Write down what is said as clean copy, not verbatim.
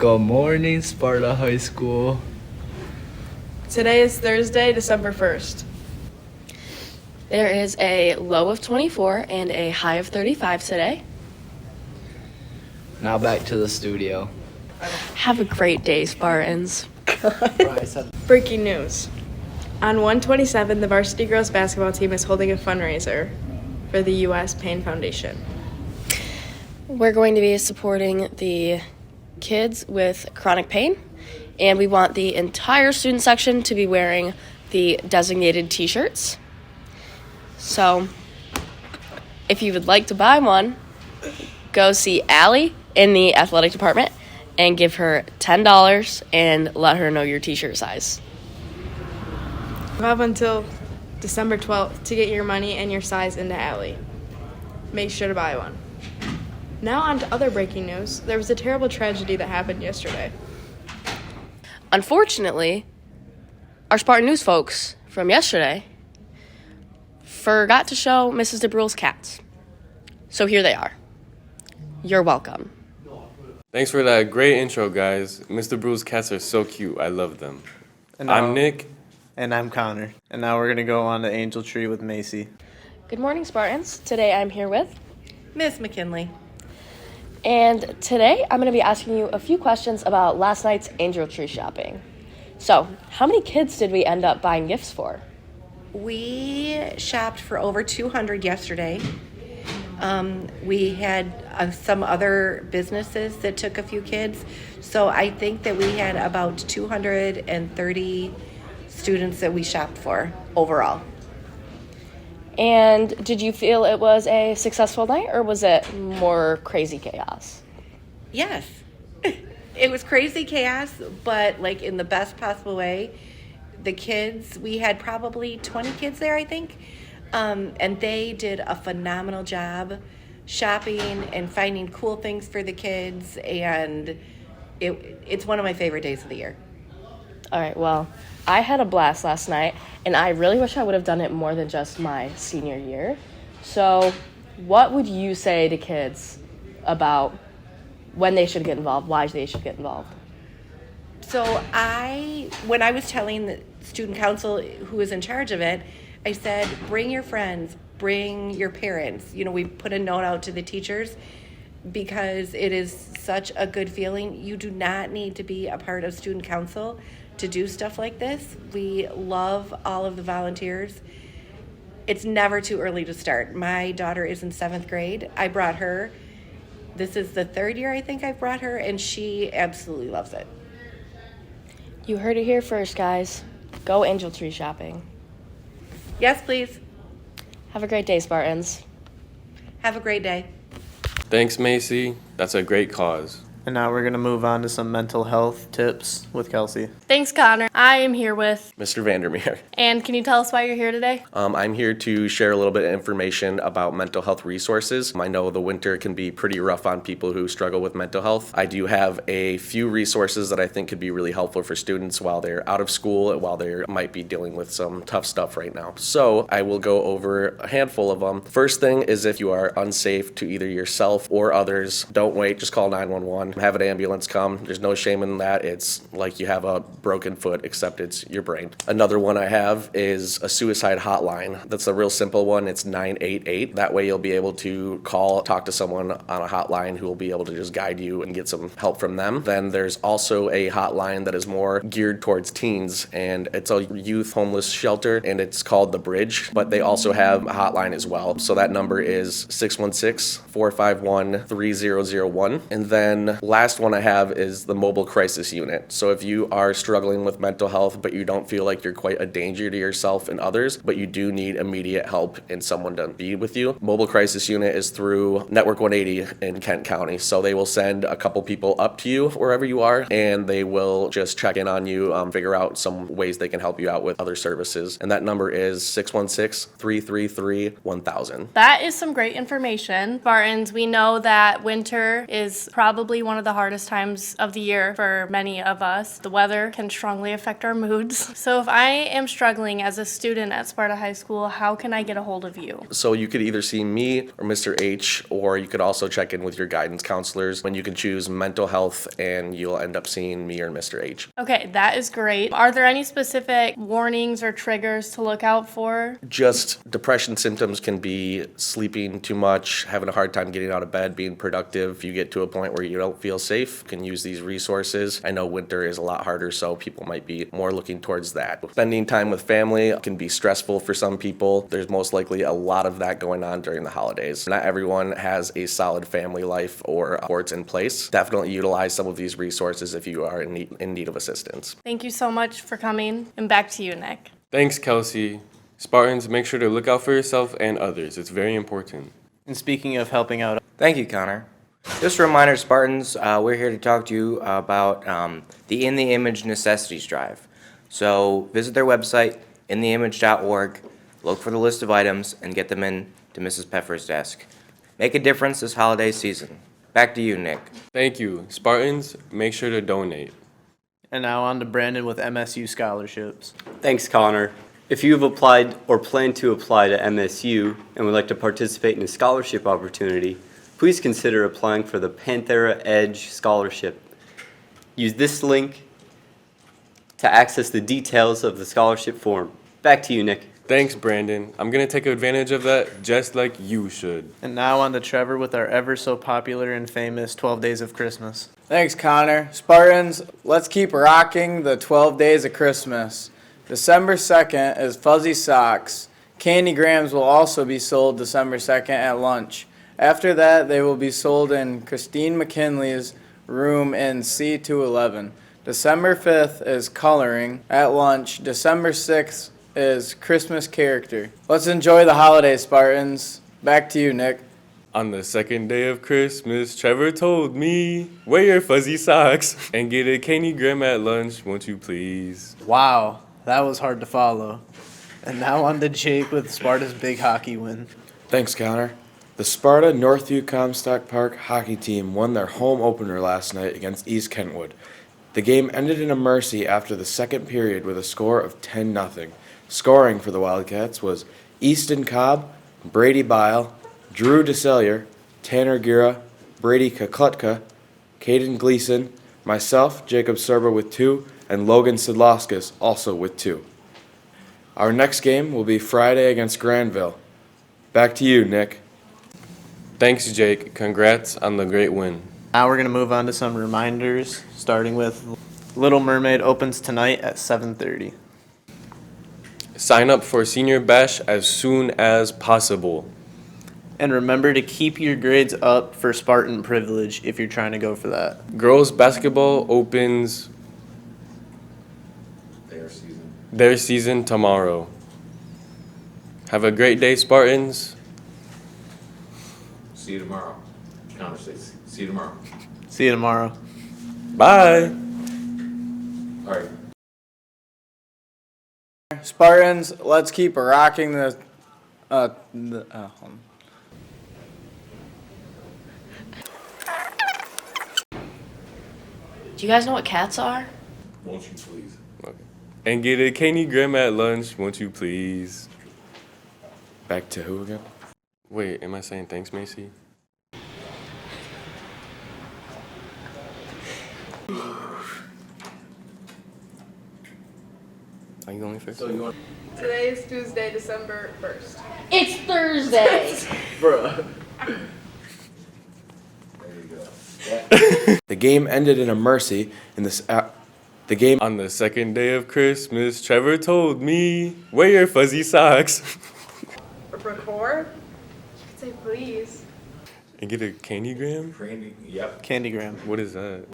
Good morning, Sparta High School. Today is Thursday, December 1st. There is a low of 24 and a high of 35 today. Now back to the studio. Have a great day, Spartans. Breaking news. On 127, the varsity girls basketball team is holding a fundraiser for the U.S. Pain Foundation. We're going to be supporting the kids with chronic pain, and we want the entire student section to be wearing the designated t-shirts. So if you would like to buy one, go see Allie in the athletic department and give her $10 and let her know your t-shirt size. You have until December 12th to get your money and your size into Allie. Make sure to buy one. Now on to other breaking news. There was a terrible tragedy that happened yesterday. Unfortunately, our Spartan News folks from yesterday forgot to show Mrs. DeBrule's cats. So here they are. You're welcome. Thanks for that great intro, guys. Mr. Bruce's cats are so cute. I love them. And I'm Nick. And I'm Connor. And now we're going to go on to Angel Tree with Macy. Good morning, Spartans. Today I'm here with Miss McKinley. And today I'm going to be asking you a few questions about last night's Angel Tree shopping. So, how many kids did we end up buying gifts for? We shopped for over 200 yesterday. We had some other businesses that took a few kids. So I think that we had about 230 students that we shopped for overall. And did you feel it was a successful night, or was it more crazy chaos? Yes. It was crazy chaos, but like in the best possible way. The kids, we had probably 20 kids there, I think. And they did a phenomenal job shopping and finding cool things for the kids. And it's one of my favorite days of the year. All right, well, I had a blast last night, and I really wish I would have done it more than just my senior year. So what would you say to kids about when they should get involved, why they should get involved? So when I was telling the student council who was in charge of it, I said, bring your friends, bring your parents. You know, we put a note out to the teachers because it is such a good feeling. You do not need to be a part of student council to do stuff like this. We love all of the volunteers. It's never too early to start. My daughter is in 7th grade. I brought her. This is the 3rd year I think I've brought her, and she absolutely loves it. You heard it here first, guys. Go Angel Tree shopping. Yes, please. Have a great day, Spartans. Have a great day. Thanks, Macy. That's a great cause. And now we're going to move on to some mental health tips with Kelsey. Thanks, Connor. I am here with, Mr. Vandermeer. and can you tell us why you're here today? I'm here to share a little bit of information about mental health resources. I know the winter can be pretty rough on people who struggle with mental health. I do have a few resources that I think could be really helpful for students while they're out of school and while they might be dealing with some tough stuff right now. So I will go over a handful of them. First thing is, if you are unsafe to either yourself or others, don't wait, just call 911. Have an ambulance come. There's no shame in that. It's like you have a broken foot, except it's your brain. Another one I have is a suicide hotline. That's a real simple one. It's 988. That way you'll be able to talk to someone on a hotline who will be able to just guide you and get some help from them. Then there's also a hotline that is more geared towards teens, and it's a youth homeless shelter, and it's called The Bridge, but they also have a hotline as well. So that number is 616-451-3001. And then last one I have is the mobile crisis unit. So if you are struggling with mental health, but you don't feel like you're quite a danger to yourself and others, but you do need immediate help and someone to be with you, mobile crisis unit is through Network 180 in Kent County. So they will send a couple people up to you wherever you are, and they will just check in on you, figure out some ways they can help you out with other services. And that number is 616-333-1000. That is some great information. Spartans, we know that winter is probably one one of the hardest times of the year for many of us. The weather can strongly affect our moods. So if I am struggling as a student at Sparta High School, how can I get a hold of you? So you could either see me or Mr. H, or you could also check in with your guidance counselors when you can choose mental health, and you'll end up seeing me or Mr. H. Okay, that is great. Are there any specific warnings or triggers to look out for? Just depression symptoms can be sleeping too much, having a hard time getting out of bed, being productive. If you get to a point where you don't feel safe, you can use these resources. I know winter is a lot harder, so people might be more looking towards that. Spending time with family can be stressful for some people. There's most likely a lot of that going on during the holidays. Not everyone has a solid family life or supports in place. Definitely utilize some of these resources if you are in need of assistance. Thank you so much for coming, and back to you, Nick. Thanks, Kelsey. Spartans, make sure to look out for yourself and others. It's very important. And speaking of helping out, Thank you, Connor. Just a reminder, Spartans, we're here to talk to you about the In the Image Necessities Drive. So visit their website, intheimage.org, look for the list of items, and get them in to Mrs. Peffer's desk. Make a difference this holiday season. Back to you, Nick. Thank you. Spartans, make sure to donate. and now on to Brandon with MSU scholarships. Thanks, Connor. If you have applied or plan to apply to MSU and would like to participate in a scholarship opportunity, please consider applying for the Panthera Edge Scholarship. Use this link to access the details of the scholarship form. Back to you, Nick. Thanks, Brandon. I'm going to take advantage of that just like you should. And now on to Trevor with our ever so popular and famous 12 Days of Christmas. Thanks, Connor. Spartans, let's keep rocking the 12 days of Christmas. December 2nd is Fuzzy Socks. Candy Grams will also be sold December 2nd at lunch. After that, they will be sold in Christine McKinley's room in C211. December 5th is Coloring at lunch. December 6th is Christmas Character. Let's enjoy the holidays, Spartans. Back to you, Nick. On the second day of Christmas, Trevor told me, wear your fuzzy socks and get a candy gram at lunch, won't you please? Wow, that was hard to follow. And now on to Jake with Sparta's big hockey win. Thanks, Connor. The Sparta Northview Comstock Park hockey team won their home opener last night against East Kentwood. The game ended in a mercy after the second period with a score of 10-0. Scoring for the Wildcats was Easton Cobb, Brady Bile, Drew DeSellier, Tanner Gira, Brady Kaklutka, Caden Gleason, myself, Jacob Serba with 2, and Logan Sidlauskas also with 2. Our next game will be Friday against Granville. Back to you, Nick. Thanks, Jake. Congrats on the great win. Now we're going to move on to some reminders, starting with Little Mermaid opens tonight at 7:30. Sign up for Senior Bash as soon as possible. And remember to keep your grades up for Spartan privilege if you're trying to go for that. Girls basketball opens their season tomorrow. Have a great day, Spartans. See you tomorrow. Connor says, see you tomorrow. See you tomorrow. Bye. All right. Spartans, let's keep rocking the Do you guys know what cats are? Won't you please? Okay. And get a candy gram at lunch, won't you please? Back to who again? Wait, am I saying thanks, Macy? Are you going first? Today is Tuesday, December 1st. It's Thursday. Bruh. The game ended in a mercy in this. The game. On the second day of Christmas, Trevor told me, wear your fuzzy socks. Record? You could say please. And get a candy gram? Brandy, yep. Candygram. What is that?